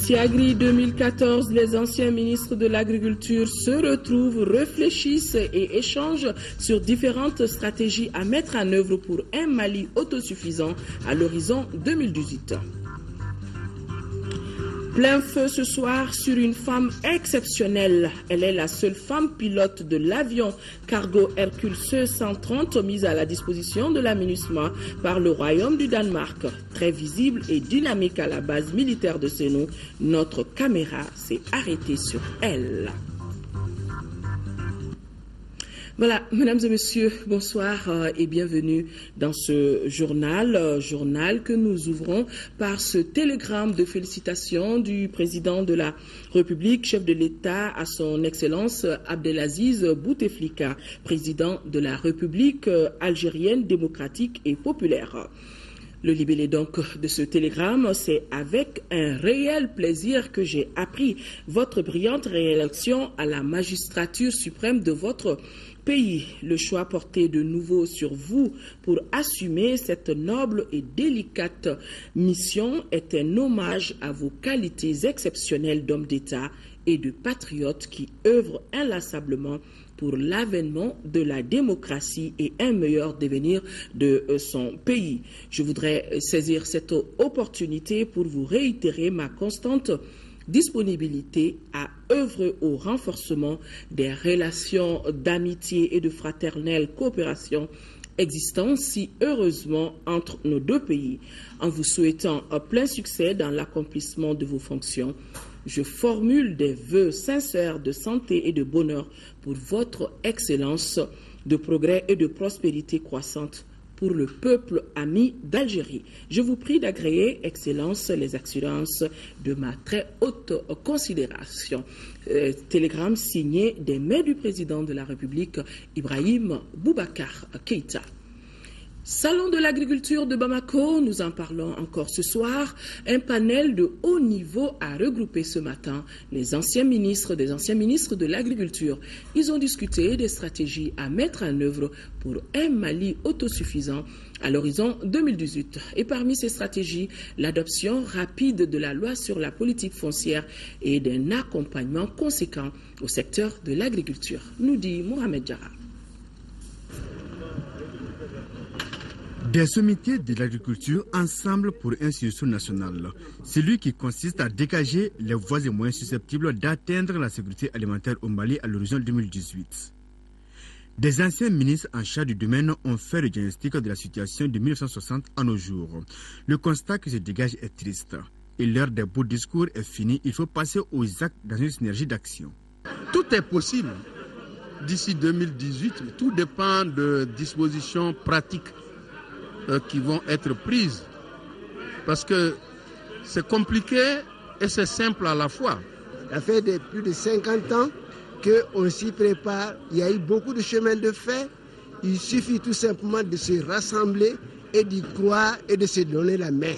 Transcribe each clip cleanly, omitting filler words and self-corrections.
Tiagri 2014, les anciens ministres de l'Agriculture se retrouvent, réfléchissent et échangent sur différentes stratégies à mettre en œuvre pour un Mali autosuffisant à l'horizon 2018. Plein feu ce soir sur une femme exceptionnelle. Elle est la seule femme pilote de l'avion cargo Hercule C-130 mise à la disposition de la MINUSMA par le Royaume du Danemark. Très visible et dynamique à la base militaire de Sénou, notre caméra s'est arrêtée sur elle. Voilà, mesdames et messieurs, bonsoir et bienvenue dans ce journal que nous ouvrons par ce télégramme de félicitations du président de la République, chef de l'État, à son Excellence Abdelaziz Bouteflika, président de la République algérienne démocratique et populaire. Le libellé donc de ce télégramme, c'est avec un réel plaisir que j'ai appris votre brillante réélection à la magistrature suprême de votre pays. Le choix porté de nouveau sur vous pour assumer cette noble et délicate mission est un hommage à vos qualités exceptionnelles d'homme d'État et de patriote qui œuvrent inlassablement pour l'avènement de la démocratie et un meilleur devenir de son pays. Je voudrais saisir cette opportunité pour vous réitérer ma constante disponibilité à œuvrer au renforcement des relations d'amitié et de fraternelle coopération existant si heureusement entre nos deux pays. En vous souhaitant un plein succès dans l'accomplissement de vos fonctions, je formule des vœux sincères de santé et de bonheur pour votre excellence, de progrès et de prospérité croissante pour le peuple ami d'Algérie. Je vous prie d'agréer, Excellence, les assurances de ma très haute considération. Télégramme signé des mains du président de la République, Ibrahim Boubacar Keïta. Salon de l'agriculture de Bamako, nous en parlons encore ce soir. Un panel de haut niveau a regroupé ce matin les anciens ministres de l'agriculture. Ils ont discuté des stratégies à mettre en œuvre pour un Mali autosuffisant à l'horizon 2018. Et parmi ces stratégies, l'adoption rapide de la loi sur la politique foncière et d'un accompagnement conséquent au secteur de l'agriculture, nous dit Mohamed Diarra. Des sommitiers de l'agriculture ensemble pour un sursaut national, celui qui consiste à dégager les voies et moyens susceptibles d'atteindre la sécurité alimentaire au Mali à l'horizon 2018. Des anciens ministres en charge du domaine ont fait le diagnostic de la situation de 1960 à nos jours. Le constat qui se dégage est triste et l'heure des beaux discours est finie. Il faut passer aux actes dans une synergie d'action. Tout est possible d'ici 2018, mais tout dépend de dispositions pratiques qui vont être prises. Parce que c'est compliqué et c'est simple à la fois. Ça fait plus de 50 ans qu'on s'y prépare. Il y a eu beaucoup de chemin de fer. Il suffit tout simplement de se rassembler et d'y croire et de se donner la main.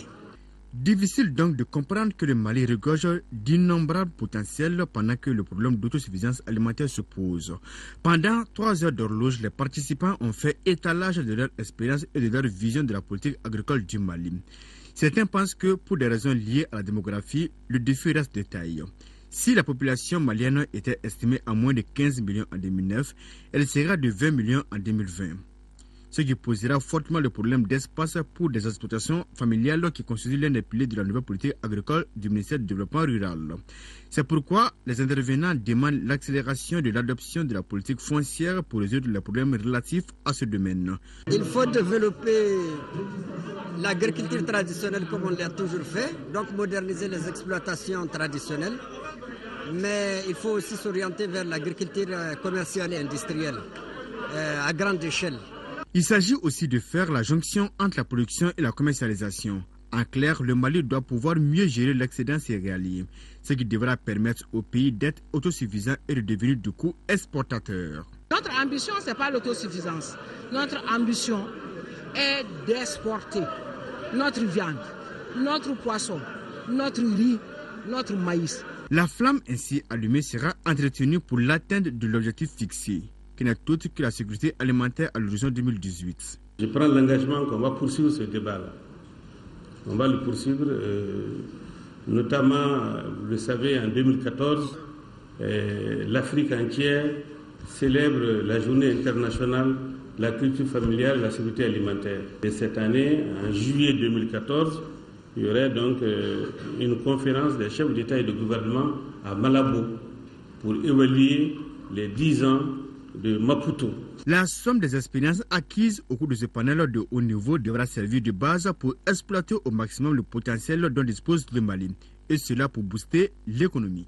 Difficile donc de comprendre que le Mali regorge d'innombrables potentiels pendant que le problème d'autosuffisance alimentaire se pose. Pendant 3 heures d'horloge, les participants ont fait étalage de leur expérience et de leur vision de la politique agricole du Mali. Certains pensent que pour des raisons liées à la démographie, le défi reste de taille. Si la population malienne était estimée à moins de 15 millions en 2009, elle sera de 20 millions en 2020. Ce qui posera fortement le problème d'espace pour des exploitations familiales qui constituent l'un des piliers de la nouvelle politique agricole du ministère du Développement rural. C'est pourquoi les intervenants demandent l'accélération de l'adoption de la politique foncière pour résoudre les problèmes relatifs à ce domaine. Il faut développer l'agriculture traditionnelle comme on l'a toujours fait, donc moderniser les exploitations traditionnelles, mais il faut aussi s'orienter vers l'agriculture commerciale et industrielle à grande échelle. Il s'agit aussi de faire la jonction entre la production et la commercialisation. En clair, le Mali doit pouvoir mieux gérer l'excédent céréalier, ce qui devra permettre au pays d'être autosuffisant et de devenir du coup exportateur. Notre ambition, ce n'est pas l'autosuffisance. Notre ambition est d'exporter notre viande, notre poisson, notre riz, notre maïs. La flamme ainsi allumée sera entretenue pour l'atteinte de l'objectif fixé, qui n'est autre que la sécurité alimentaire à l'horizon 2018. Je prends l'engagement qu'on va poursuivre ce débat-là. On va le poursuivre. Notamment, vous le savez, en 2014, l'Afrique entière célèbre la journée internationale de la culture familiale et de la sécurité alimentaire. Et cette année, en juillet 2014, il y aurait donc une conférence des chefs d'État et de gouvernement à Malabo pour évaluer les 10 ans de Maputo. La somme des expériences acquises au cours de ce panel de haut niveau devra servir de base pour exploiter au maximum le potentiel dont dispose le Mali, et cela pour booster l'économie.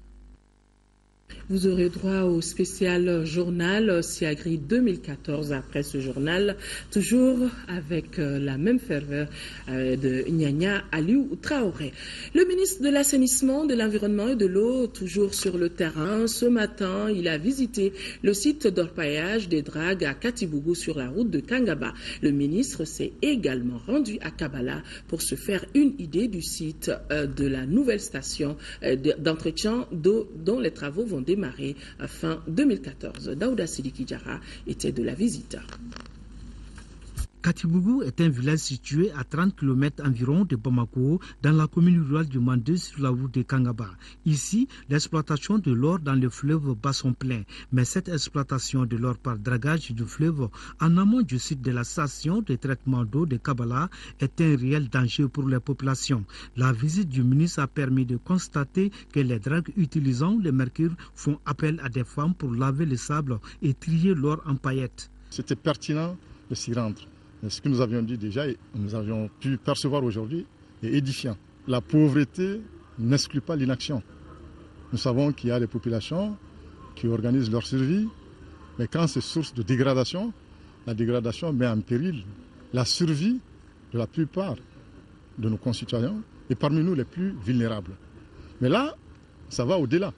Vous aurez droit au spécial journal Siagri 2014 après ce journal, toujours avec la même ferveur de Nyanya Aliou Traoré. Le ministre de l'Assainissement, de l'Environnement et de l'Eau, toujours sur le terrain. Ce matin, il a visité le site d'orpaillage des dragues à Katibougou sur la route de Kangaba. Le ministre s'est également rendu à Kabala pour se faire une idée du site de la nouvelle station d'entretien d'eau dont les travaux vont démarré à fin 2014. Daouda Sidiki Diarra était de la visite. Katibougou est un village situé à 30 km environ de Bamako, dans la commune rurale du Mandé sur la route de Kangaba. Ici, l'exploitation de l'or dans le fleuve bat son plein. Mais cette exploitation de l'or par dragage du fleuve en amont du site de la station de traitement d'eau de Kabala est un réel danger pour les populations. La visite du ministre a permis de constater que les dragues utilisant le mercure font appel à des femmes pour laver le sable et trier l'or en paillettes. C'était pertinent de s'y rendre. Ce que nous avions dit déjà et nous avions pu percevoir aujourd'hui est édifiant. La pauvreté n'exclut pas l'inaction. Nous savons qu'il y a des populations qui organisent leur survie, mais quand c'est source de dégradation, la dégradation met en péril la survie de la plupart de nos concitoyens et parmi nous les plus vulnérables. Mais là, ça va au-delà,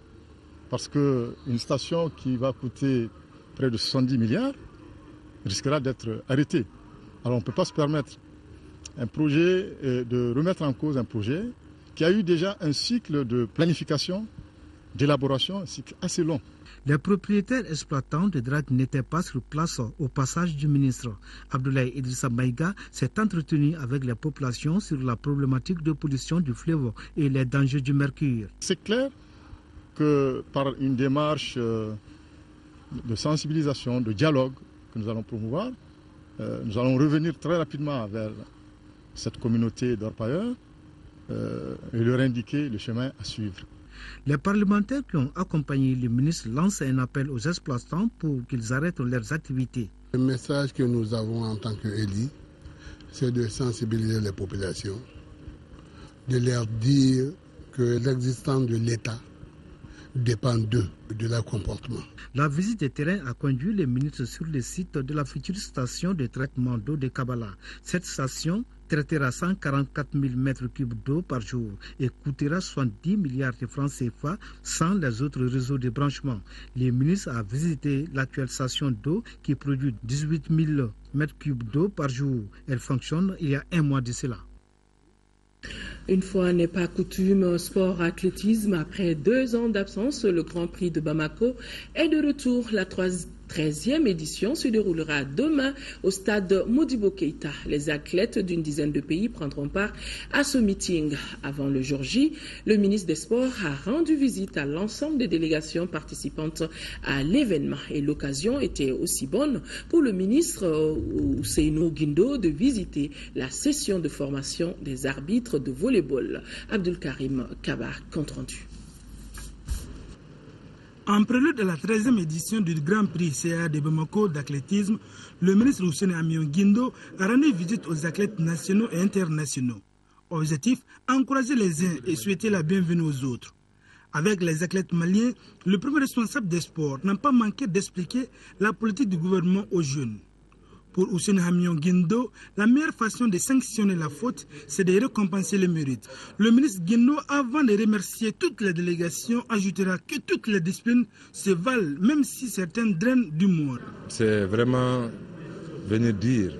parce qu'une station qui va coûter près de 70 milliards risquera d'être arrêtée. Alors on ne peut pas se permettre de remettre en cause un projet qui a eu déjà un cycle de planification, d'élaboration, un cycle assez long. Les propriétaires exploitants de dragues n'étaient pas sur place au passage du ministre. Abdoulaye Idrissa Maïga s'est entretenu avec les populations sur la problématique de pollution du fleuve et les dangers du mercure. C'est clair que par une démarche de sensibilisation, de dialogue que nous allons promouvoir, nous allons revenir très rapidement vers cette communauté d'orpailleurs et leur indiquer le chemin à suivre. Les parlementaires qui ont accompagné le ministre lancent un appel aux exploitants pour qu'ils arrêtent leurs activités. Le message que nous avons en tant qu'élus, c'est de sensibiliser les populations, de leur dire que l'existence de l'État dépend d'eux, de leur comportement. La visite de terrain a conduit les ministres sur le site de la future station de traitement d'eau de Kabala. Cette station traitera 144 000 mètres cubes d'eau par jour et coûtera 70 milliards de francs CFA sans les autres réseaux de branchement. Le ministre a visité l'actuelle station d'eau qui produit 18 000 mètres cubes d'eau par jour. Elle fonctionne il y a un mois de cela. Une fois n'est pas coutume, sport athlétisme, après 2 ans d'absence, le Grand Prix de Bamako est de retour. La 13e édition se déroulera demain au stade Modibo Keïta. Les athlètes d'une dizaine de pays prendront part à ce meeting. Avant le jour J, le ministre des Sports a rendu visite à l'ensemble des délégations participantes à l'événement. Et l'occasion était aussi bonne pour le ministre Ousseynou Guindo de visiter la session de formation des arbitres de volleyball. Abdul Karim Kabar, compte rendu. En prélude de la 13e édition du Grand Prix CA de Bamako d'athlétisme, le ministre Ousseynou Amion Guindo a rendu visite aux athlètes nationaux et internationaux. Objectif, encourager les uns et souhaiter la bienvenue aux autres. Avec les athlètes maliens, le premier responsable des sports n'a pas manqué d'expliquer la politique du gouvernement aux jeunes. Pour Ousseynou Amion Guindo, la meilleure façon de sanctionner la faute, c'est de récompenser les mérites. Le ministre Guindo, avant de remercier toutes les délégations, ajoutera que toutes les disciplines se valent, même si certaines drainent d'humour. C'est vraiment venir dire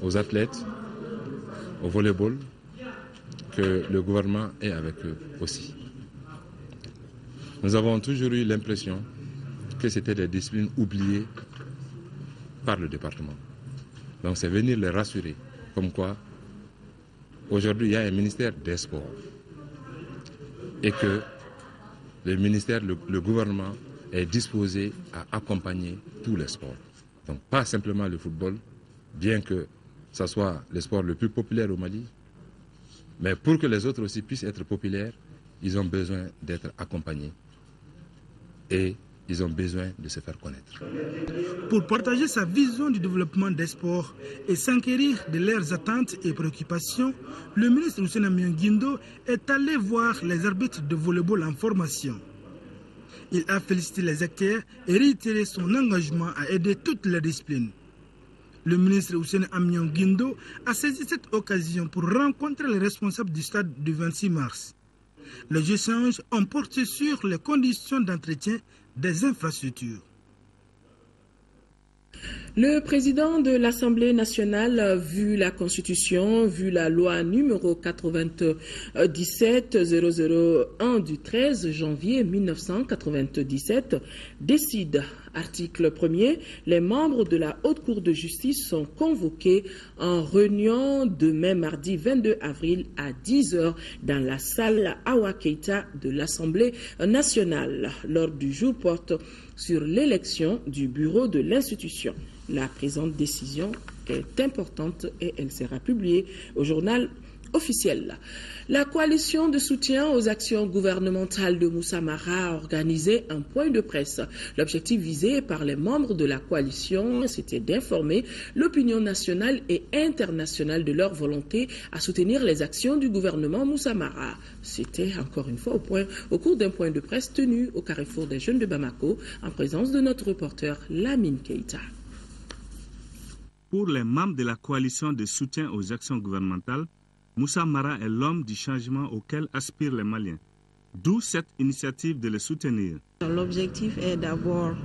aux athlètes, au volleyball, que le gouvernement est avec eux aussi. Nous avons toujours eu l'impression que c'était des disciplines oubliées par le département. Donc c'est venir les rassurer, comme quoi aujourd'hui il y a un ministère des Sports et que le ministère, le gouvernement est disposé à accompagner tous les sports. Donc pas simplement le football, bien que ce soit le sport le plus populaire au Mali, mais pour que les autres aussi puissent être populaires, ils ont besoin d'être accompagnés et ils ont besoin de se faire connaître. Pour partager sa vision du développement des sports et s'enquérir de leurs attentes et préoccupations, le ministre Hussein Amion Guindo est allé voir les arbitres de volleyball en formation. Il a félicité les acteurs et réitéré son engagement à aider toutes les disciplines. Le ministre Hussein Amion Guindo a saisi cette occasion pour rencontrer les responsables du stade du 26 mars. Les échanges ont porté sur les conditions d'entretien des infrastructures. Le président de l'Assemblée nationale, vu la Constitution, vu la loi numéro 97-001 du 13 janvier 1997, décide, article 1er, les membres de la Haute Cour de justice sont convoqués en réunion demain mardi 22 avril à 10h dans la salle Awa Keita de l'Assemblée nationale. L'ordre du jour porte sur l'élection du bureau de l'institution. La présente décision est importante et elle sera publiée au journal officiel. La coalition de soutien aux actions gouvernementales de Moussa Mara a organisé un point de presse. L'objectif visé par les membres de la coalition, c'était d'informer l'opinion nationale et internationale de leur volonté à soutenir les actions du gouvernement Moussa Mara. C'était encore une fois au cours d'un point de presse tenu au carrefour des jeunes de Bamako en présence de notre reporter Lamine Keita. Pour les membres de la coalition de soutien aux actions gouvernementales, Moussa Mara est l'homme du changement auquel aspirent les Maliens. D'où cette initiative de les soutenir. L'objectif est d'abord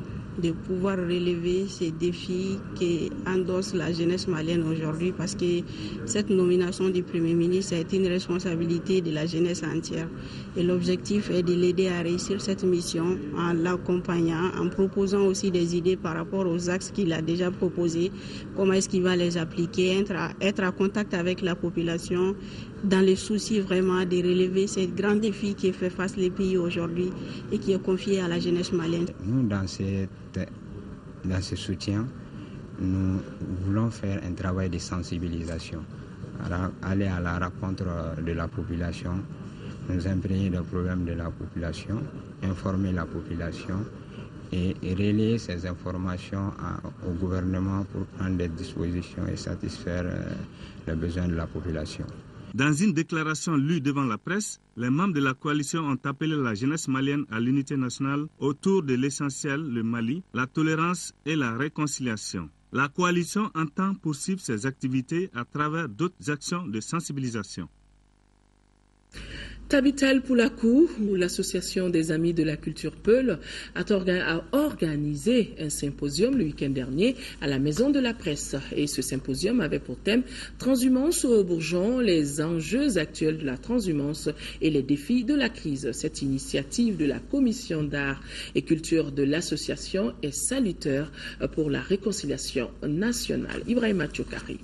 de pouvoir relever ces défis qu'endosse la jeunesse malienne aujourd'hui, parce que cette nomination du Premier ministre est une responsabilité de la jeunesse entière. Et l'objectif est de l'aider à réussir cette mission en l'accompagnant, en proposant aussi des idées par rapport aux axes qu'il a déjà proposés, comment est-ce qu'il va les appliquer, être en contact avec la population, dans le souci vraiment de relever ces grands défis qui fait face les pays aujourd'hui et qui est confié à la jeunesse malienne. Nous, dans ce soutien, nous voulons faire un travail de sensibilisation, aller à la rencontre de la population, nous imprégner des problèmes de la population, informer la population et relayer ces informations au gouvernement pour prendre des dispositions et satisfaire les besoins de la population. Dans une déclaration lue devant la presse, les membres de la coalition ont appelé la jeunesse malienne à l'unité nationale autour de l'essentiel, le Mali, la tolérance et la réconciliation. La coalition entend poursuivre ses activités à travers d'autres actions de sensibilisation. Tabital Poulakou, ou l'Association des Amis de la Culture Peul, a organisé un symposium le week-end dernier à la Maison de la Presse. Et ce symposium avait pour thème Transhumance au Bourgeon, les enjeux actuels de la transhumance et les défis de la crise. Cette initiative de la Commission d'art et culture de l'association est salutaire pour la réconciliation nationale. Ibrahima Tchokari.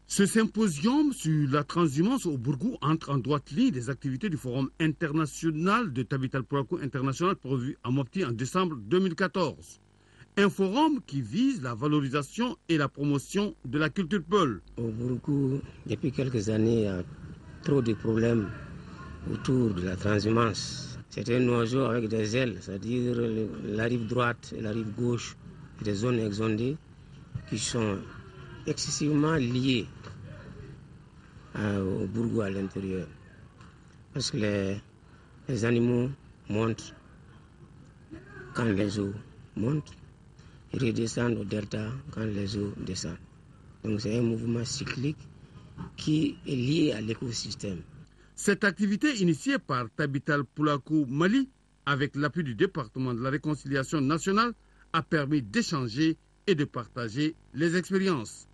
Ce symposium sur la transhumance au Bourgou entre en droite ligne des activités du Forum international de Tabital Poulakou International prévu à Mopti en décembre 2014. Un forum qui vise la valorisation et la promotion de la culture peul. Au Bourgou, depuis quelques années, il y a trop de problèmes autour de la transhumance. C'est un oiseau avec des ailes, c'est-à-dire la rive droite et la rive gauche, des zones exondées qui sont excessivement liées au Bourgou à l'intérieur. Parce que les animaux montent quand les eaux montent, ils redescendent au delta quand les eaux descendent. Donc c'est un mouvement cyclique qui est lié à l'écosystème. Cette activité initiée par Tabital Poulakou Mali, avec l'appui du département de la réconciliation nationale, a permis d'échanger et de partager les expériences.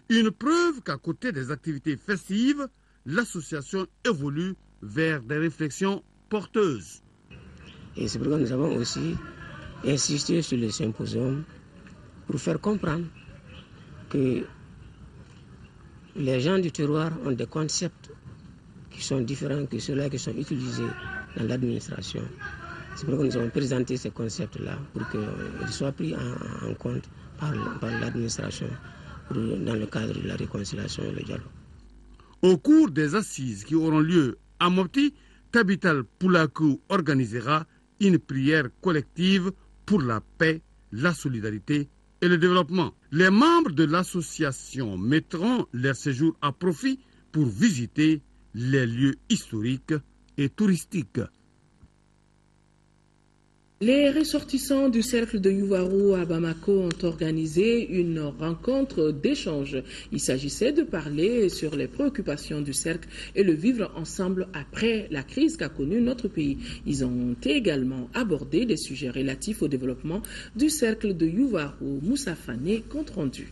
Une preuve qu'à côté des activités festives, l'association évolue vers des réflexions porteuses. Et c'est pourquoi nous avons aussi insisté sur le symposium pour faire comprendre que les gens du terroir ont des concepts qui sont différents que ceux-là qui sont utilisés dans l'administration. C'est pourquoi nous avons présenté ces concepts-là pour qu'ils soient pris en compte par l'administration dans le cadre de la réconciliation et le dialogue. Au cours des assises qui auront lieu à Mopti, Capital Poulakou organisera une prière collective pour la paix, la solidarité et le développement. Les membres de l'association mettront leur séjour à profit pour visiter les lieux historiques et touristiques. Les ressortissants du cercle de Yuwaru à Bamako ont organisé une rencontre d'échange. Il s'agissait de parler sur les préoccupations du cercle et le vivre ensemble après la crise qu'a connue notre pays. Ils ont également abordé des sujets relatifs au développement du cercle de Yuwaru. Moussa Fane, compte rendu.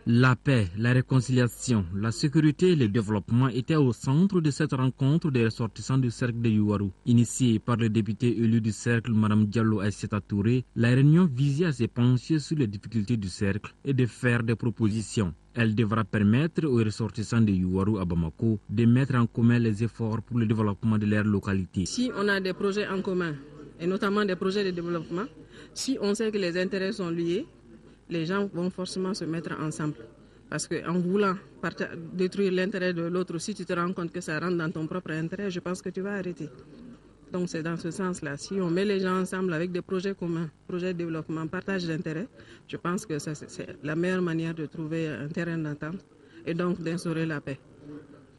La paix, la réconciliation, la sécurité et le développement étaient au centre de cette rencontre des ressortissants du cercle de Yuwaru. Initiée par le député élu du cercle, Mme Diallo Aïssata Touré, la réunion visait à se pencher sur les difficultés du cercle et de faire des propositions. Elle devra permettre aux ressortissants de Yuwaru à Bamako de mettre en commun les efforts pour le développement de leur localité. Si on a des projets en commun, et notamment des projets de développement, si on sait que les intérêts sont liés, les gens vont forcément se mettre ensemble. Parce qu'en voulant détruire l'intérêt de l'autre, si tu te rends compte que ça rentre dans ton propre intérêt, je pense que tu vas arrêter. Donc c'est dans ce sens-là. Si on met les gens ensemble avec des projets communs, projets de développement, partage d'intérêts, je pense que c'est la meilleure manière de trouver un terrain d'entente et donc d'instaurer la paix.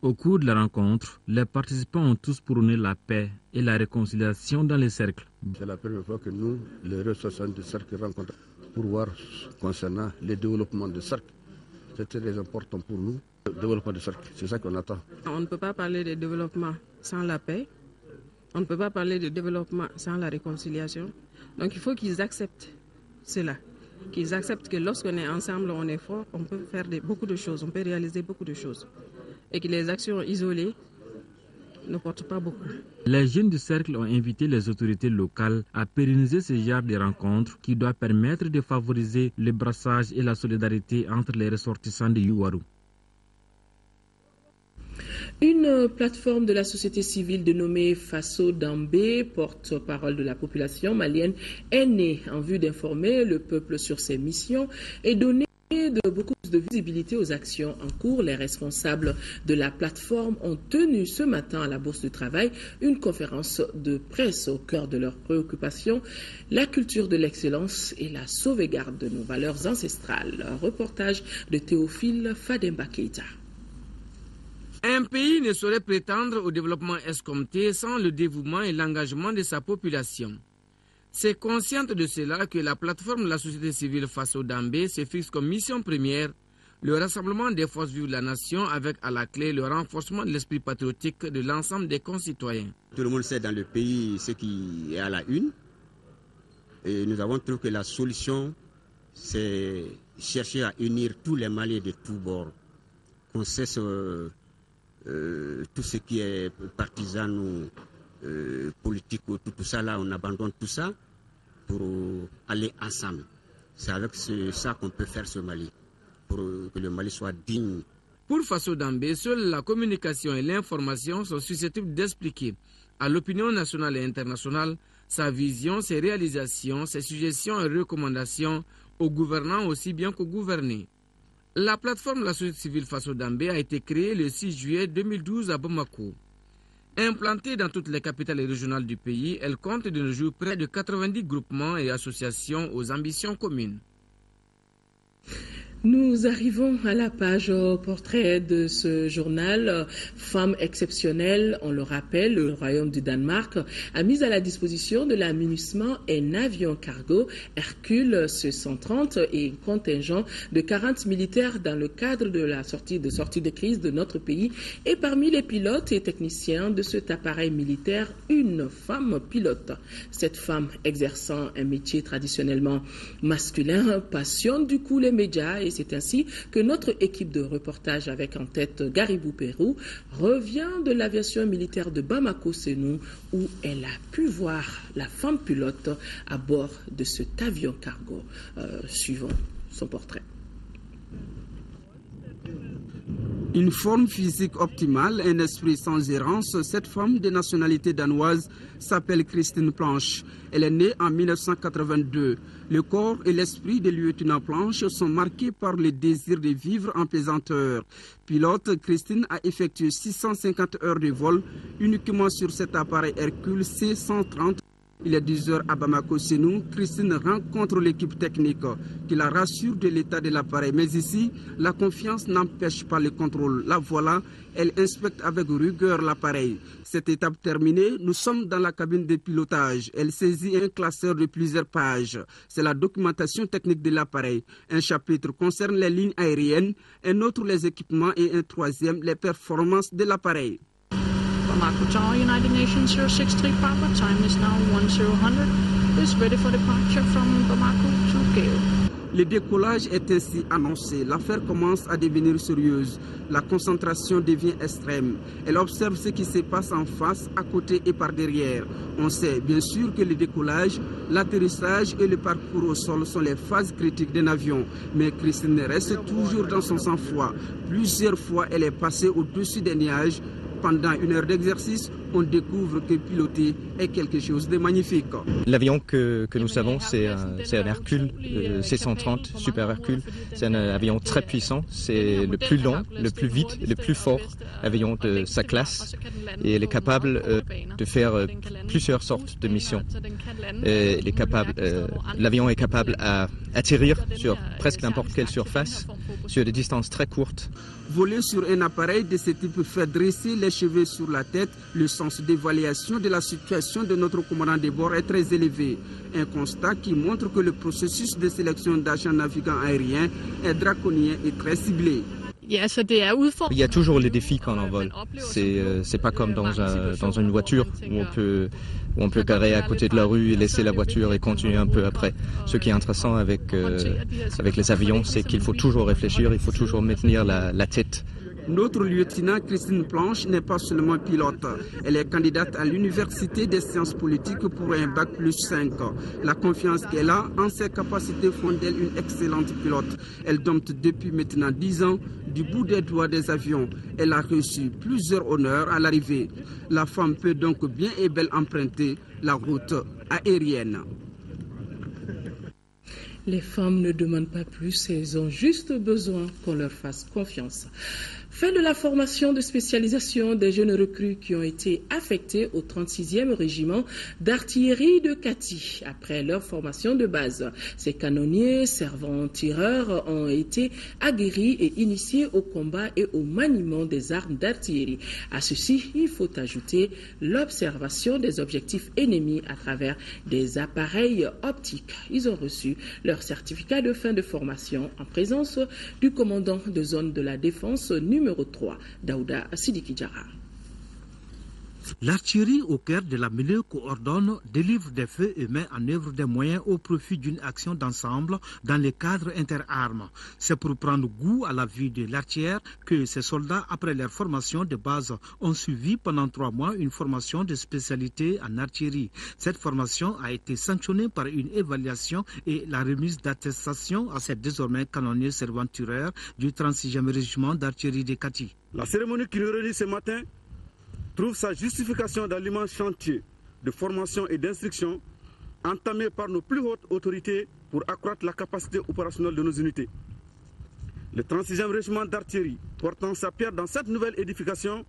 Au cours de la rencontre, les participants ont tous prôné la paix et la réconciliation dans les cercles. C'est la première fois que nous, les ressortissants du cercle, rencontrons pour voir concernant le développement du cercle. C'est très important pour nous, le développement du cercle. C'est ça qu'on attend. On ne peut pas parler de développement sans la paix. On ne peut pas parler de développement sans la réconciliation. Donc il faut qu'ils acceptent cela. Qu'ils acceptent que lorsqu'on est ensemble, on est fort, on peut faire beaucoup de choses, on peut réaliser beaucoup de choses. Et que les actions isolées ne portent pas beaucoup. Les jeunes du cercle ont invité les autorités locales à pérenniser ce genre de rencontres qui doit permettre de favoriser le brassage et la solidarité entre les ressortissants de Yuwaru. Une plateforme de la société civile dénommée Faso Dambé, porte-parole de la population malienne, est née en vue d'informer le peuple sur ses missions et donner beaucoup de visibilité aux actions en cours. Les responsables de la plateforme ont tenu ce matin à la Bourse du Travail une conférence de presse au cœur de leurs préoccupations, la culture de l'excellence et la sauvegarde de nos valeurs ancestrales. Un reportage de Théophile Fademba Keita. Un pays ne saurait prétendre au développement escompté sans le dévouement et l'engagement de sa population. C'est consciente de cela que la plateforme de la société civile Faso Dambé se fixe comme mission première le rassemblement des forces vives de la nation avec à la clé le renforcement de l'esprit patriotique de l'ensemble des concitoyens. Tout le monde sait dans le pays ce qui est à la une et nous avons trouvé que la solution c'est chercher à unir tous les Maliens de tous bords, qu'on cesse tout ce qui est partisan ou politique ou tout ça là, on abandonne tout ça pour aller ensemble. C'est avec ça qu'on peut faire ce Mali, pour que le Mali soit digne. Pour Faso Dambé, seule la communication et l'information sont susceptibles d'expliquer à l'opinion nationale et internationale sa vision, ses réalisations, ses suggestions et recommandations aux gouvernants aussi bien qu'aux gouvernés. La plateforme de la société civile Faso Dambé a été créée le 6 juillet 2012 à Bamako. Implantée dans toutes les capitales régionales du pays, elle compte de nos jours près de 90 groupements et associations aux ambitions communes. Nous arrivons à la page portrait de ce journal. Femme exceptionnelle, on le rappelle, le Royaume du Danemark a mis à la disposition de l'amunissement un avion cargo Hercule C-130 et un contingent de 40 militaires dans le cadre de la sortie de crise de notre pays. Et parmi les pilotes et techniciens de cet appareil militaire, une femme pilote. Cette femme exerçant un métier traditionnellement masculin passionne du coup les médias et c'est ainsi que notre équipe de reportage avec en tête Garibou Pérou revient de l'aviation militaire de Bamako-Sénou où elle a pu voir la femme pilote à bord de cet avion cargo. Suivons son portrait. Une forme physique optimale, un esprit sans errance, cette femme de nationalité danoise s'appelle Christine Planche. Elle est née en 1982. Le corps et l'esprit de lieutenant Planche sont marqués par le désir de vivre en pesanteur. Pilote, Christine a effectué 650 heures de vol uniquement sur cet appareil Hercule C-130. Il est 10h à Bamako, chez nous. Christine rencontre l'équipe technique qui la rassure de l'état de l'appareil. Mais ici, la confiance n'empêche pas le contrôle. La voilà, elle inspecte avec rigueur l'appareil. Cette étape terminée, nous sommes dans la cabine de pilotage. Elle saisit un classeur de plusieurs pages. C'est la documentation technique de l'appareil. Un chapitre concerne les lignes aériennes, un autre les équipements et un troisième les performances de l'appareil. Bamako Tower, United Nations 063 Papa, time is now 10:00. Is ready for departure from Bamako to Cairo. Le décollage est ainsi annoncé. L'affaire commence à devenir sérieuse. La concentration devient extrême. Elle observe ce qui se passe en face, à côté et par derrière. On sait bien sûr que le décollage, l'atterrissage et le parcours au sol sont les phases critiques d'un avion. Mais Christine reste toujours dans son sang-froid. Plusieurs fois, elle est passée au-dessus des nuages. Pendant une heure d'exercice, on découvre que piloter est quelque chose de magnifique. L'avion que nous avons, c'est un Hercule C-130, Super Hercule. C'est un avion très puissant, c'est le plus long, le plus vite, le plus fort avion de sa classe. Et il est capable de faire plusieurs sortes de missions. L'avion est capable d'atterrir sur presque n'importe quelle surface, sur des distances très courtes. Voler sur un appareil de ce type fait dresser les cheveux sur la tête. Le sens d'évaluation de la situation de notre commandant de bord est très élevé. Un constat qui montre que le processus de sélection d'agents navigants aériens est draconien et très ciblé. Il y a toujours les défis quand on vole. C'est pas comme dans une voiture où on peut garer à côté de la rue et laisser la voiture et continuer un peu après. Ce qui est intéressant avec les avions, c'est qu'il faut toujours réfléchir, il faut toujours maintenir la tête. Notre lieutenant Christine Planche n'est pas seulement pilote. Elle est candidate à l'Université des sciences politiques pour un bac plus 5. La confiance qu'elle a en ses capacités font d'elle une excellente pilote. Elle dompte depuis maintenant 10 ans du bout des doigts des avions. Elle a reçu plusieurs honneurs à l'arrivée. La femme peut donc bien et belle emprunter la route aérienne. Les femmes ne demandent pas plus, elles ont juste besoin qu'on leur fasse confiance. Fin de la formation de spécialisation des jeunes recrues qui ont été affectés au 36e régiment d'artillerie de Kati. Après leur formation de base, ces canonniers, servants-tireurs ont été aguerris et initiés au combat et au maniement des armes d'artillerie. À ceci, il faut ajouter l'observation des objectifs ennemis à travers des appareils optiques. Ils ont reçu leur certificat de fin de formation en présence du commandant de zone de la défense numéro 3, Daouda Sidiki Diarra. L'artillerie au cœur de la mêlée coordonne, délivre des feux et met en œuvre des moyens au profit d'une action d'ensemble dans les cadres interarmes. C'est pour prendre goût à la vie de l'artillère que ces soldats, après leur formation de base, ont suivi pendant 3 mois une formation de spécialité en artillerie. Cette formation a été sanctionnée par une évaluation et la remise d'attestation à ces désormais canonniers servants-tireurs du 36e régiment d'artillerie de Kati. La cérémonie qui nous réunit ce matin trouve sa justification dans l'immense chantier de formation et d'instruction entamé par nos plus hautes autorités pour accroître la capacité opérationnelle de nos unités. Le 36e régiment d'artillerie, portant sa pierre dans cette nouvelle édification,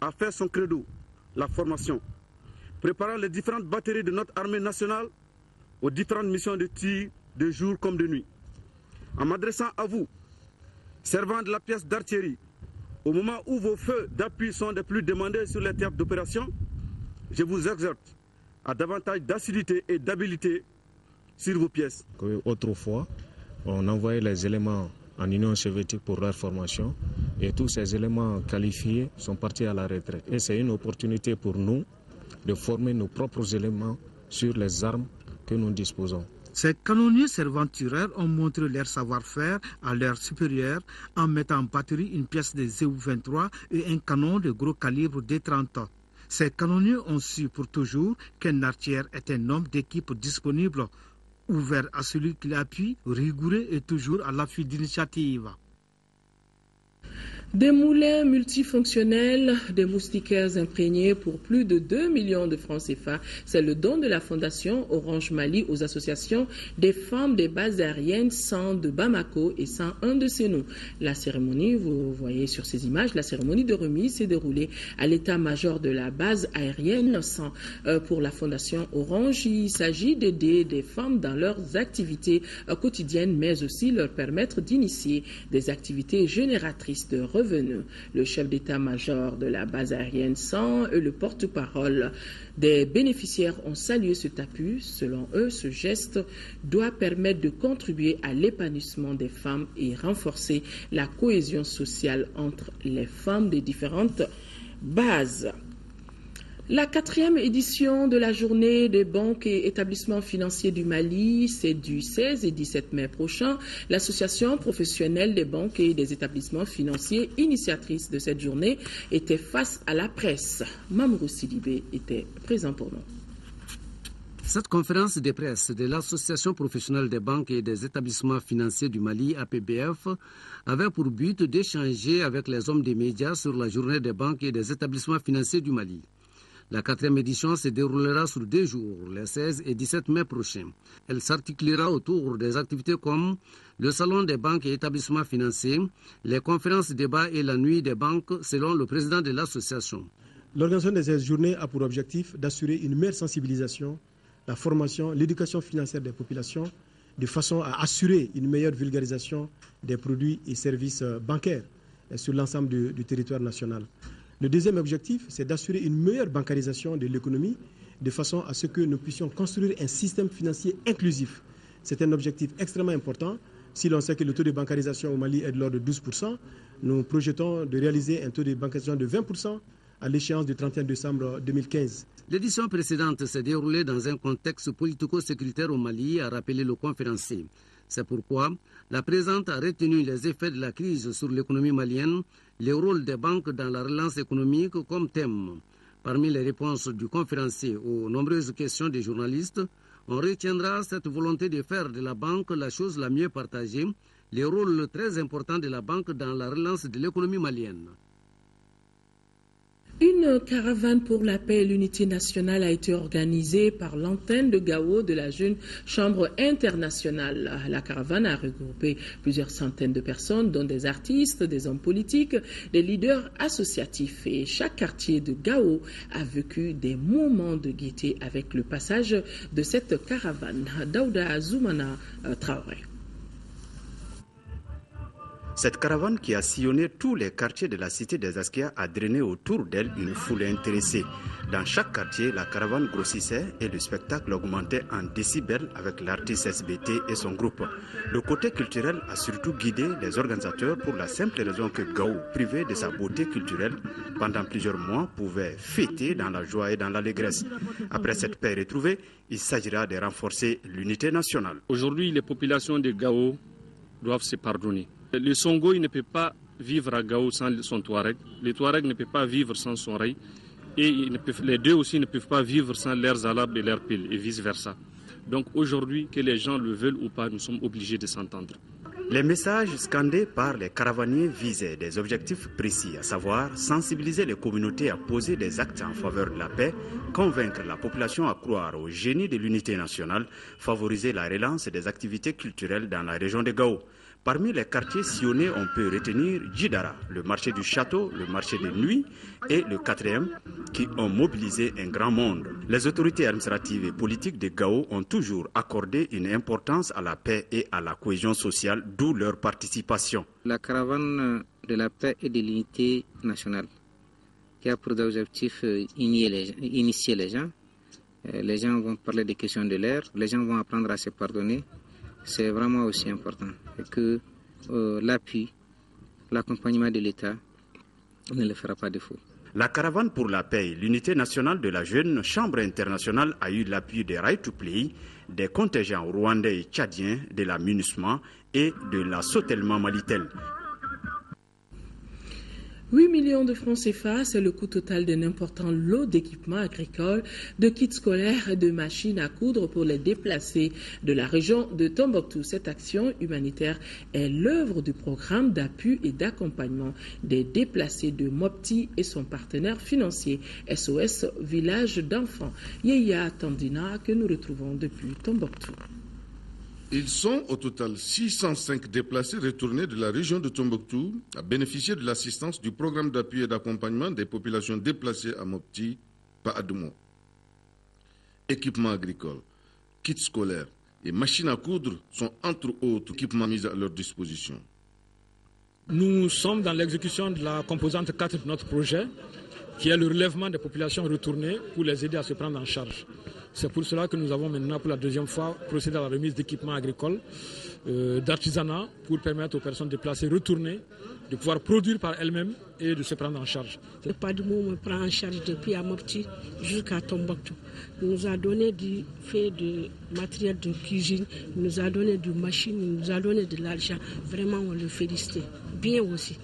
a fait son credo, la formation, préparant les différentes batteries de notre armée nationale aux différentes missions de tir de jour comme de nuit. En m'adressant à vous, servants de la pièce d'artillerie, au moment où vos feux d'appui sont les plus demandés sur les théâtres d'opération, je vous exhorte à davantage d'assiduité et d'habileté sur vos pièces. Autrefois, on envoyait les éléments en Union soviétique pour leur formation et tous ces éléments qualifiés sont partis à la retraite. Et c'est une opportunité pour nous de former nos propres éléments sur les armes que nous disposons. Ces canonniers servants-tireurs ont montré leur savoir-faire à leurs supérieurs en mettant en batterie une pièce de ZU-23 et un canon de gros calibre D-30. Ces canonniers ont su pour toujours qu'un artilleur est un homme d'équipe disponible, ouvert à celui qui l'appuie, rigoureux et toujours à l'affût d'initiative. Des moulins multifonctionnels, des moustiquaires imprégnés pour plus de 2 millions de francs CFA. C'est le don de la Fondation Orange Mali aux associations des femmes des bases aériennes 100 de Bamako et 101 de Sénou. La cérémonie, vous voyez sur ces images, la cérémonie de remise s'est déroulée à l'état-major de la base aérienne 100. Pour la Fondation Orange, il s'agit d'aider des femmes dans leurs activités quotidiennes, mais aussi leur permettre d'initier des activités génératrices de revenus. Le chef d'état-major de la base aérienne 100 et le porte-parole des bénéficiaires ont salué cet appui. Selon eux, ce geste doit permettre de contribuer à l'épanouissement des femmes et renforcer la cohésion sociale entre les femmes des différentes bases. La 4e édition de la journée des banques et établissements financiers du Mali, c'est du 16 et 17 mai prochain. L'association professionnelle des banques et des établissements financiers, initiatrice de cette journée, était face à la presse. Mamourou Sidibé était présent pour nous. Cette conférence de presse de l'Association professionnelle des banques et des établissements financiers du Mali, APBF, avait pour but d'échanger avec les hommes des médias sur la journée des banques et des établissements financiers du Mali. La 4e édition se déroulera sur 2 jours, les 16 et 17 mai prochains. Elle s'articulera autour des activités comme le salon des banques et établissements financiers, les conférences débats et la nuit des banques, selon le président de l'association. L'organisation de cette journée a pour objectif d'assurer une meilleure sensibilisation, la formation, l'éducation financière des populations, de façon à assurer une meilleure vulgarisation des produits et services bancaires sur l'ensemble du territoire national. Le deuxième objectif, c'est d'assurer une meilleure bancarisation de l'économie de façon à ce que nous puissions construire un système financier inclusif. C'est un objectif extrêmement important. Si l'on sait que le taux de bancarisation au Mali est de l'ordre de 12%, nous projetons de réaliser un taux de bancarisation de 20% à l'échéance du 31 décembre 2015. L'édition précédente s'est déroulée dans un contexte politico-sécuritaire au Mali, a rappelé le conférencier. C'est pourquoi la présente a retenu les effets de la crise sur l'économie malienne, le rôle des banques dans la relance économique comme thème. Parmi les réponses du conférencier aux nombreuses questions des journalistes, on retiendra cette volonté de faire de la banque la chose la mieux partagée, le rôle très important de la banque dans la relance de l'économie malienne. Une caravane pour la paix et l'unité nationale a été organisée par l'antenne de Gao de la Jeune Chambre internationale. La caravane a regroupé plusieurs centaines de personnes, dont des artistes, des hommes politiques, des leaders associatifs. Et chaque quartier de Gao a vécu des moments de gaieté avec le passage de cette caravane. Daouda Zoumana Traoré. Cette caravane qui a sillonné tous les quartiers de la cité des Askia a drainé autour d'elle une foule intéressée. Dans chaque quartier, la caravane grossissait et le spectacle augmentait en décibels avec l'artiste SBT et son groupe. Le côté culturel a surtout guidé les organisateurs pour la simple raison que Gao, privé de sa beauté culturelle, pendant plusieurs mois pouvait fêter dans la joie et dans l'allégresse. Après cette paix retrouvée, il s'agira de renforcer l'unité nationale. Aujourd'hui, les populations de Gao doivent se pardonner. Le Songo il ne peut pas vivre à Gao sans son Touareg. Le Touareg ne peut pas vivre sans son Ray. Et les deux aussi ne peuvent pas vivre sans leurs Alab et leurs Pile, et vice-versa. Donc aujourd'hui, que les gens le veulent ou pas, nous sommes obligés de s'entendre. Les messages scandés par les caravaniers visaient des objectifs précis, à savoir sensibiliser les communautés à poser des actes en faveur de la paix, convaincre la population à croire au génie de l'unité nationale, favoriser la relance des activités culturelles dans la région de Gao. Parmi les quartiers sillonnés, on peut retenir Djidara, le marché du château, le marché de nuit et le 4e qui ont mobilisé un grand monde. Les autorités administratives et politiques de Gao ont toujours accordé une importance à la paix et à la cohésion sociale, d'où leur participation. La caravane de la paix et de l'unité nationale qui a pour objectif initier les gens. Les gens vont parler des questions de l'air, les gens vont apprendre à se pardonner. C'est vraiment aussi important que l'appui, l'accompagnement de l'État ne le fera pas défaut. La caravane pour la paix et l'unité nationale de la Jeune Chambre internationale a eu l'appui des Right to Play, des contingents rwandais et tchadiens, de la MINUSMA et de la Sotelma Malitel. 8 millions de francs CFA, c'est le coût total d'un important lot d'équipements agricoles, de kits scolaires et de machines à coudre pour les déplacés de la région de Tombouctou. Cette action humanitaire est l'œuvre du programme d'appui et d'accompagnement des déplacés de Mopti et son partenaire financier SOS Village d'enfants. Yeya Tandina que nous retrouvons depuis Tombouctou. Ils sont au total 605 déplacés retournés de la région de Tombouctou à bénéficier de l'assistance du programme d'appui et d'accompagnement des populations déplacées à Mopti, Paadoumo. Équipements agricoles, kits scolaires et machines à coudre sont entre autres équipements mis à leur disposition. Nous sommes dans l'exécution de la composante 4 de notre projet, qui est le relèvement des populations retournées pour les aider à se prendre en charge. C'est pour cela que nous avons maintenant pour la deuxième fois procédé à la remise d'équipements agricoles, d'artisanat, pour permettre aux personnes déplacées retournées de pouvoir produire par elles-mêmes et de se prendre en charge. Le Paadoumo me prend en charge depuis à Mopti jusqu'à Tombouctou. Il nous a donné du fait de matériel de cuisine, il nous a donné de machines, il nous a donné de l'argent. Vraiment, on le félicite. Bien aussi.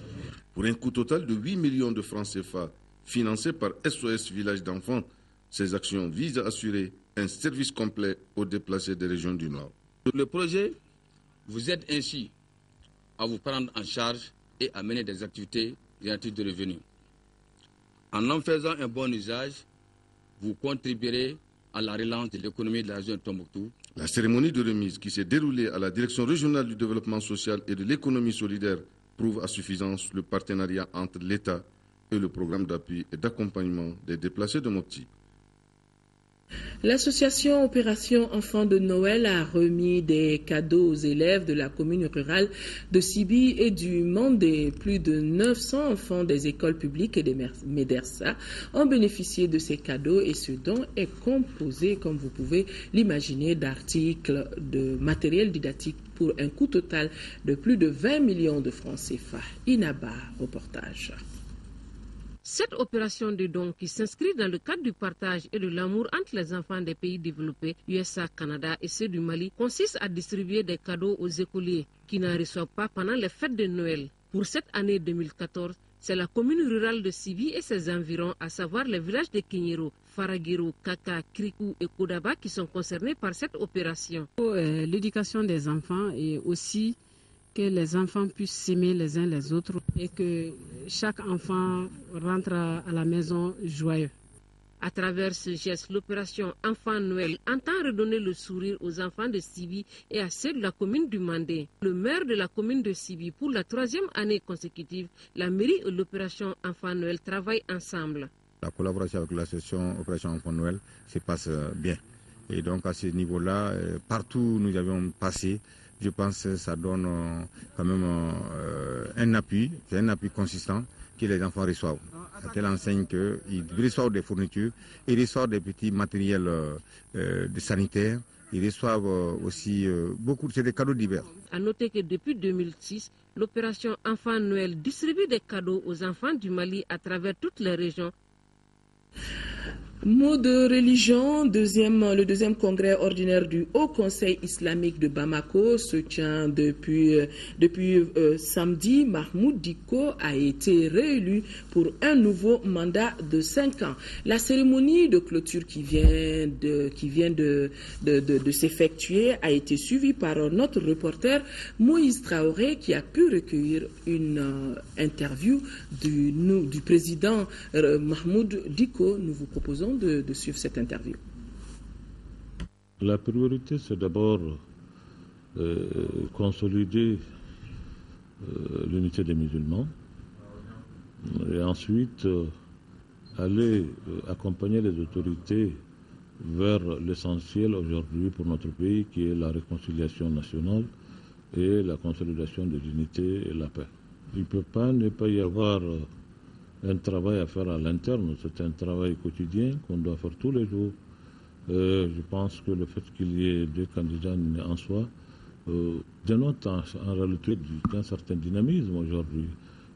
Pour un coût total de 8 millions de francs CFA, financé par SOS Village d'enfants, ces actions visent à assurer un service complet aux déplacés des régions du Nord. Le projet vous aide ainsi à vous prendre en charge et à mener des activités génératrices de revenus. En faisant un bon usage, vous contribuerez à la relance de l'économie de la région de Tombouctou. La cérémonie de remise qui s'est déroulée à la Direction régionale du développement social et de l'économie solidaire prouve à suffisance le partenariat entre l'État et le programme d'appui et d'accompagnement des déplacés de Mopti. L'association Opération Enfants de Noël a remis des cadeaux aux élèves de la commune rurale de Sibi et du Mandé. Plus de 900 enfants des écoles publiques et des médersa ont bénéficié de ces cadeaux et ce don est composé, comme vous pouvez l'imaginer, d'articles de matériel didactique pour un coût total de plus de 20 millions de francs CFA. Inaba, reportage. Cette opération de don qui s'inscrit dans le cadre du partage et de l'amour entre les enfants des pays développés, USA, Canada et ceux du Mali, consiste à distribuer des cadeaux aux écoliers qui n'en reçoivent pas pendant les fêtes de Noël. Pour cette année 2014, c'est la commune rurale de Sibi et ses environs, à savoir les villages de Kinyero, Faragiro, Kaka, Krikou et Kodaba qui sont concernés par cette opération. L'éducation des enfants et aussi que les enfants puissent s'aimer les uns les autres et que chaque enfant rentre à la maison joyeux. À travers ce geste, l'opération Enfant Noël entend redonner le sourire aux enfants de Sibi et à ceux de la commune du Mandé. Le maire de la commune de Sibi, pour la 3e année consécutive, la mairie et l'opération Enfant Noël travaillent ensemble. La collaboration avec l'association Opération Enfant Noël se passe bien. Et donc à ce niveau-là, partout où nous avions passé, je pense que ça donne quand même un appui consistant que les enfants reçoivent. À telle enseigne qu'ils reçoivent des fournitures, ils reçoivent des petits matériels de sanitaires, ils reçoivent aussi beaucoup, c'est des cadeaux divers. À noter que depuis 2006, l'opération Enfant Noël distribue des cadeaux aux enfants du Mali à travers toutes les régions. Mot de religion, le deuxième congrès ordinaire du Haut Conseil islamique de Bamako se tient depuis samedi. Mahmoud Dicko a été réélu pour un nouveau mandat de 5 ans. La cérémonie de clôture qui vient de s'effectuer a été suivie par notre reporter Moïse Traoré qui a pu recueillir une interview du président Mahmoud Dicko. Nous vous proposons de suivre cette interview. La priorité, c'est d'abord consolider l'unité des musulmans et ensuite aller accompagner les autorités vers l'essentiel aujourd'hui pour notre pays qui est la réconciliation nationale et la consolidation de l'unité et la paix. Il ne peut pas ne pas y avoir un travail à faire à l'interne, c'est un travail quotidien qu'on doit faire tous les jours. Je pense que le fait qu'il y ait 2 candidats en soi dénote en réalité d'un certain dynamisme aujourd'hui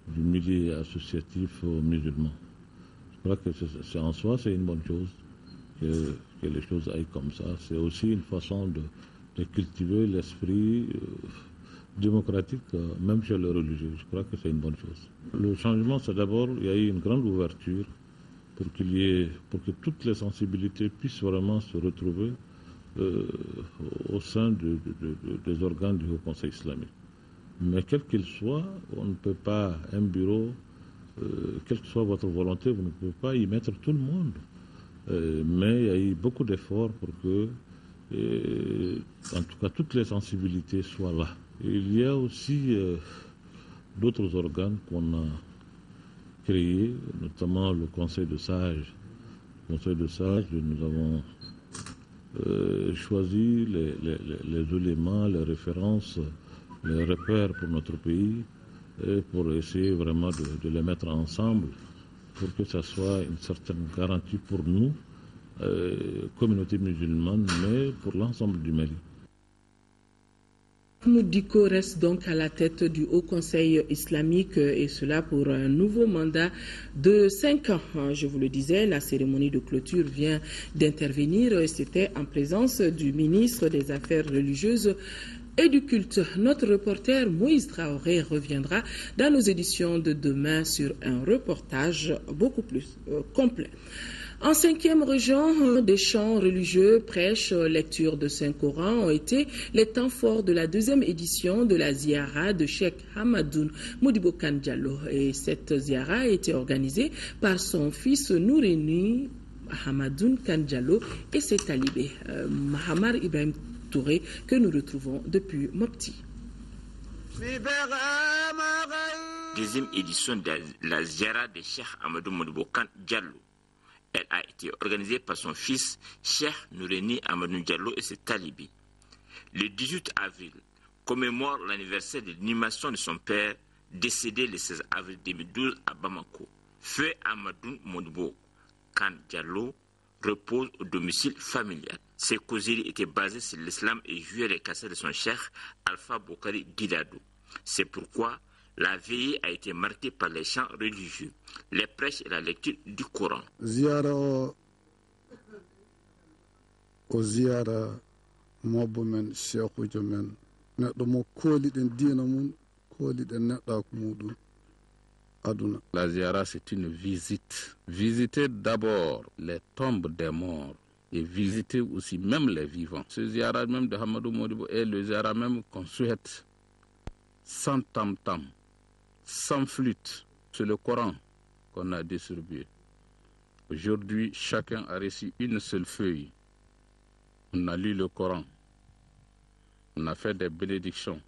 du milieu associatif musulman. Je crois que en soi c'est une bonne chose que les choses aillent comme ça. C'est aussi une façon de cultiver l'esprit démocratique, même chez les religieux. Je crois que c'est une bonne chose. Le changement, c'est d'abord, il y a eu une grande ouverture pour que toutes les sensibilités puissent vraiment se retrouver au sein des organes du Haut Conseil islamique. Mais quel qu'il soit, on ne peut pas, un bureau, quelle que soit votre volonté, vous ne pouvez pas y mettre tout le monde. Mais il y a eu beaucoup d'efforts pour que, en tout cas, toutes les sensibilités soient là. Il y a aussi d'autres organes qu'on a créés, notamment le Conseil de sages. Le Conseil de sages, nous avons choisi les éléments, les références, les repères pour notre pays, et pour essayer vraiment de les mettre ensemble pour que ça soit une certaine garantie pour nous, communauté musulmane, mais pour l'ensemble du Mali. Mahmoud Dicko reste donc à la tête du Haut Conseil islamique et cela pour un nouveau mandat de 5 ans. Je vous le disais, la cérémonie de clôture vient d'intervenir et c'était en présence du ministre des Affaires religieuses et du culte. Notre reporter Moïse Traoré reviendra dans nos éditions de demain sur un reportage beaucoup plus complet. En 5e région, des chants religieux, prêches, lecture de Saint-Coran ont été les temps forts de la 2e édition de la Ziara de Cheikh Hamadoun Modibo Kane Diallo. Et cette Ziara a été organisée par son fils Noureni Hamadoun Kane Diallo et ses talibés. Mahamar Ibrahim Touré, que nous retrouvons depuis Mopti. 2e édition de la Ziara de Cheikh Hamadoun Modibo Kane Diallo. Elle a été organisée par son fils, Cheikh Noureni Amadou Diallo et ses talibés. Le 18 avril commémore l'anniversaire de l'inhumation de son père, décédé le 16 avril 2012 à Bamako. Feu Amadou Modibo Kane Diallo repose au domicile familial. Ses causeries étaient basées sur l'islam et jouaient les cassettes de son cheikh Alpha Bokari Gidado. C'est pourquoi la veillée a été marquée par les chants religieux, les prêches et la lecture du Coran. Ziara o ziara mobomen cheikhujo men neɗɗo mo kooliɗen diina mum kooliɗen neɗɗako muɗum aduna. La ziara, c'est une visite. Visiter d'abord les tombes des morts et visiter aussi même les vivants. Ce ziara même de Hamadou Modibo est le ziara même qu'on souhaite sans tam-tam, sans flûte. C'est le Coran qu'on a distribué. Aujourd'hui, chacun a reçu une seule feuille. On a lu le Coran. On a fait des bénédictions.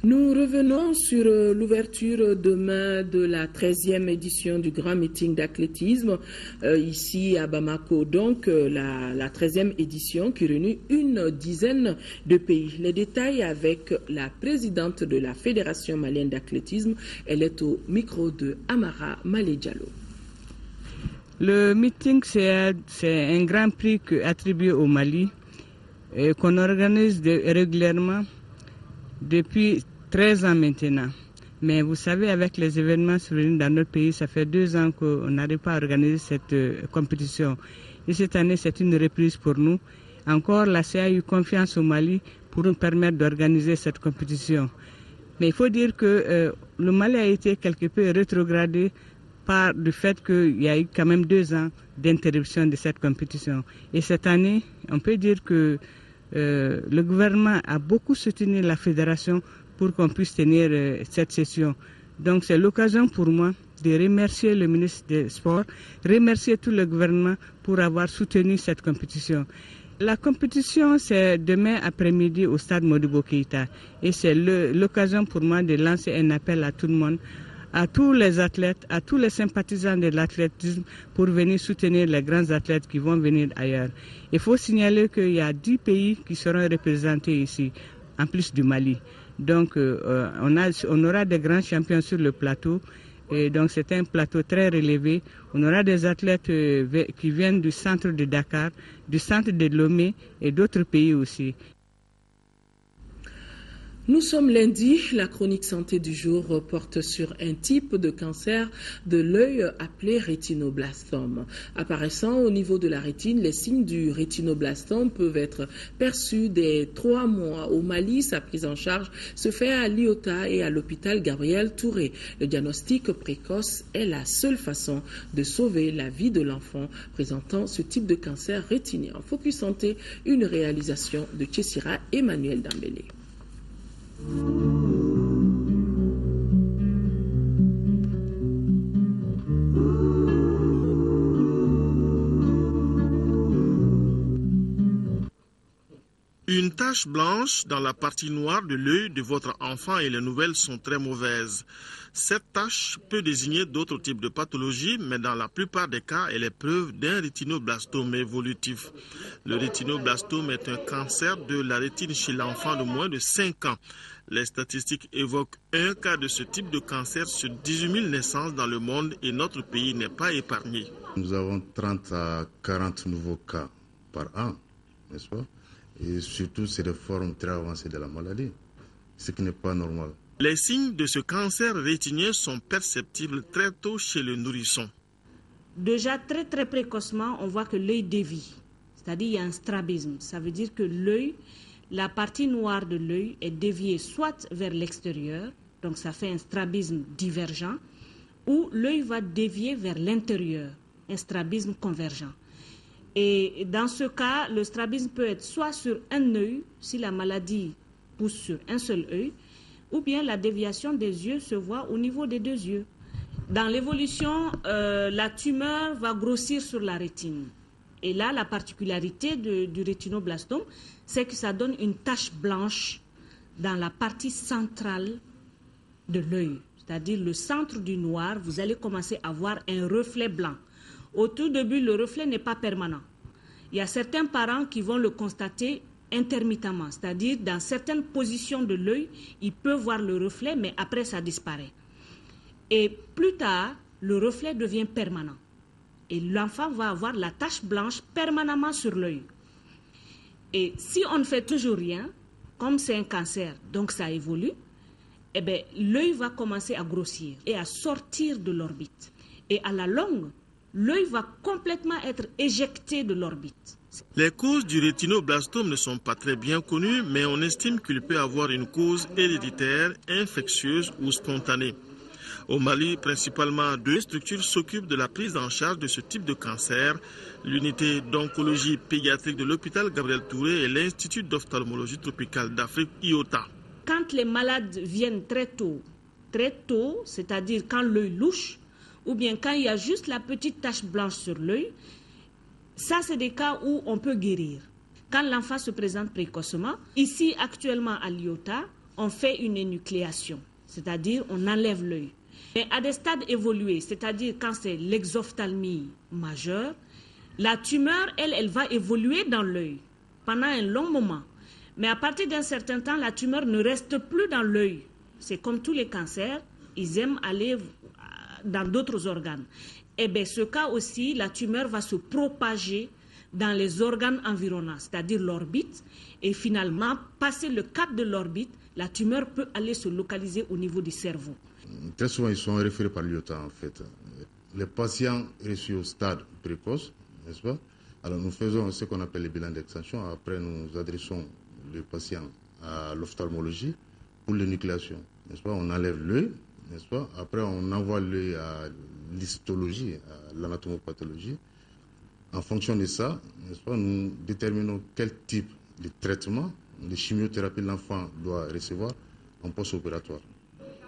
Nous revenons sur l'ouverture demain de la 13e édition du grand meeting d'athlétisme ici à Bamako. Donc la 13e édition qui réunit une dizaine de pays. Les détails avec la présidente de la Fédération malienne d'athlétisme. Elle est au micro de Amara Malé Diallo. Le meeting, c'est un grand prix attribué au Mali et qu'on organise régulièrement depuis 13 ans maintenant. Mais vous savez, avec les événements survenus dans notre pays, ça fait 2 ans qu'on n'arrive pas à organiser cette compétition. Et cette année, c'est une reprise pour nous. Encore, la CA a eu confiance au Mali pour nous permettre d'organiser cette compétition. Mais il faut dire que le Mali a été quelque peu rétrogradé par le fait qu'il y a eu quand même 2 ans d'interruption de cette compétition. Et cette année, on peut dire que le gouvernement a beaucoup soutenu la fédération pour qu'on puisse tenir cette session. Donc c'est l'occasion pour moi de remercier le ministre des Sports, remercier tout le gouvernement pour avoir soutenu cette compétition. La compétition, c'est demain après-midi au stade Modibo Keïta. Et c'est l'occasion pour moi de lancer un appel à tout le monde, à tous les athlètes, à tous les sympathisants de l'athlétisme pour venir soutenir les grands athlètes qui vont venir ailleurs. Il faut signaler qu'il y a 10 pays qui seront représentés ici, en plus du Mali. Donc on aura des grands champions sur le plateau. Et donc c'est un plateau très relevé. On aura des athlètes qui viennent du centre de Dakar, du centre de Lomé et d'autres pays aussi. Nous sommes lundi, la chronique santé du jour porte sur un type de cancer de l'œil appelé rétinoblastome. Apparaissant au niveau de la rétine, les signes du rétinoblastome peuvent être perçus dès 3 mois. Au Mali, sa prise en charge se fait à l'IOTA et à l'hôpital Gabriel Touré. Le diagnostic précoce est la seule façon de sauver la vie de l'enfant présentant ce type de cancer rétinien. Focus Santé, une réalisation de Tchessira Emmanuel Dambélé. Une tache blanche dans la partie noire de l'œil de votre enfant et les nouvelles sont très mauvaises. Cette tache peut désigner d'autres types de pathologies, mais dans la plupart des cas, elle est preuve d'un rétinoblastome évolutif. Le rétinoblastome est un cancer de la rétine chez l'enfant de moins de 5 ans. Les statistiques évoquent un cas de ce type de cancer sur 18 000 naissances dans le monde et notre pays n'est pas épargné. Nous avons 30 à 40 nouveaux cas par an, n'est-ce pas? Et surtout, c'est des formes très avancées de la maladie, ce qui n'est pas normal. Les signes de ce cancer rétinien sont perceptibles très tôt chez le nourrisson. Déjà très précocement, on voit que l'œil dévie, c'est-à-dire il y a un strabisme. Ça veut dire que l'œil, la partie noire de l'œil est déviée soit vers l'extérieur, donc ça fait un strabisme divergent, ou l'œil va dévier vers l'intérieur, un strabisme convergent. Et dans ce cas, le strabisme peut être soit sur un œil, si la maladie pousse sur un seul œil, ou bien la déviation des yeux se voit au niveau des 2 yeux. Dans l'évolution, la tumeur va grossir sur la rétine. Et là, la particularité du rétinoblastome, c'est que ça donne une tache blanche dans la partie centrale de l'œil. C'est-à-dire le centre du noir, vous allez commencer à voir un reflet blanc. Au tout début, le reflet n'est pas permanent. Il y a certains parents qui vont le constater intermittemment, c'est-à-dire dans certaines positions de l'œil, ils peuvent voir le reflet, mais après ça disparaît. Et plus tard, le reflet devient permanent. Et l'enfant va avoir la tache blanche permanemment sur l'œil. Et si on ne fait toujours rien, comme c'est un cancer, donc ça évolue, eh bien, l'œil va commencer à grossir et à sortir de l'orbite. Et à la longue, l'œil va complètement être éjecté de l'orbite. Les causes du rétinoblastome ne sont pas très bien connues, mais on estime qu'il peut avoir une cause héréditaire, infectieuse ou spontanée. Au Mali, principalement 2 structures s'occupent de la prise en charge de ce type de cancer, l'unité d'oncologie pédiatrique de l'hôpital Gabriel Touré et l'Institut d'ophtalmologie tropicale d'Afrique, IOTA. Quand les malades viennent très tôt, c'est-à-dire quand l'œil louche, ou bien quand il y a juste la petite tache blanche sur l'œil, ça c'est des cas où on peut guérir. Quand l'enfant se présente précocement, ici actuellement à l'IOTA, on fait une énucléation, c'est-à-dire on enlève l'œil. Mais à des stades évolués, c'est-à-dire quand c'est l'exophthalmie majeure, la tumeur, elle va évoluer dans l'œil pendant un long moment. Mais à partir d'un certain temps, la tumeur ne reste plus dans l'œil. C'est comme tous les cancers, ils aiment aller dans d'autres organes. Et bien, ce cas aussi, la tumeur va se propager dans les organes environnants, c'est-à-dire l'orbite. Et finalement, passer le cap de l'orbite, la tumeur peut aller se localiser au niveau du cerveau. Très souvent, ils sont référés par l'IOTA, en fait. Les patients reçus au stade précoce, n'est-ce pas? Alors, nous faisons ce qu'on appelle les bilans d'extension. Après, nous adressons le patient à l'ophtalmologie pour l'énucléation, n'est-ce pas? On enlève l'œil, n'est-ce pas? Après, on envoie l'œil à l'histologie, à l'anatomopathologie. En fonction de ça, n'est-ce pas, nous déterminons quel type de traitement, de chimiothérapie l'enfant doit recevoir en post-opératoire.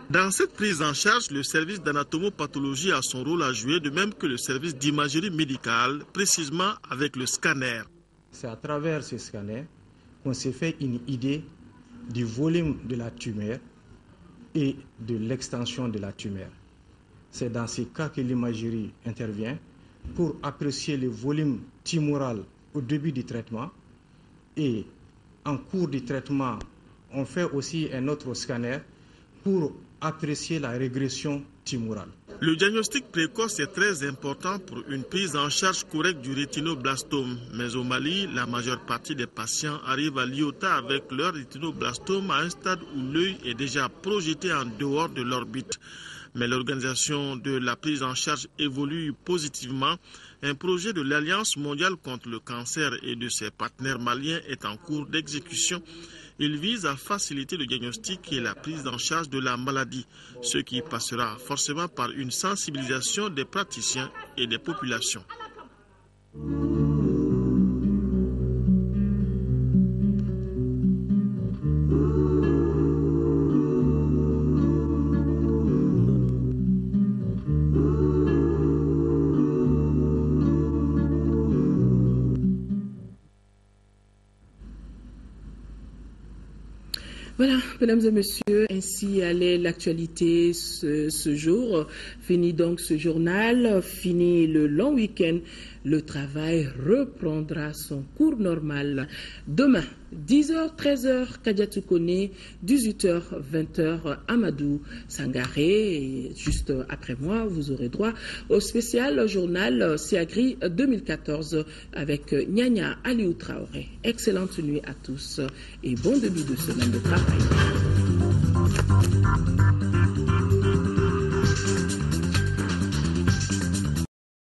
Dans cette prise en charge, le service d'anatomopathologie a son rôle à jouer, de même que le service d'imagerie médicale, précisément avec le scanner. C'est à travers ce scanner qu'on s'est fait une idée du volume de la tumeur et de l'extension de la tumeur. C'est dans ces cas que l'imagerie intervient pour apprécier le volume tumoral au début du traitement. Et en cours du traitement, on fait aussi un autre scanner pour apprécier la régression tumorale. Le diagnostic précoce est très important pour une prise en charge correcte du rétinoblastome. Mais au Mali, la majeure partie des patients arrivent à l'IOTA avec leur rétinoblastome à un stade où l'œil est déjà projeté en dehors de l'orbite. Mais l'organisation de la prise en charge évolue positivement. Un projet de l'Alliance mondiale contre le cancer et de ses partenaires maliens est en cours d'exécution. Il vise à faciliter le diagnostic et la prise en charge de la maladie, ce qui passera forcément par une sensibilisation des praticiens et des populations. Voilà, mesdames et messieurs, ainsi allait l'actualité ce jour. Fini donc ce journal, fini le long week-end. Le travail reprendra son cours normal. Demain, 10h, 13h, Kadiatou Kone, 18h, 20h, Amadou Sangaré. Et juste après moi, vous aurez droit au spécial journal Siagri 2014 avec Nyanya Aliou Traoré. Excellente nuit à tous et bon début de semaine de travail.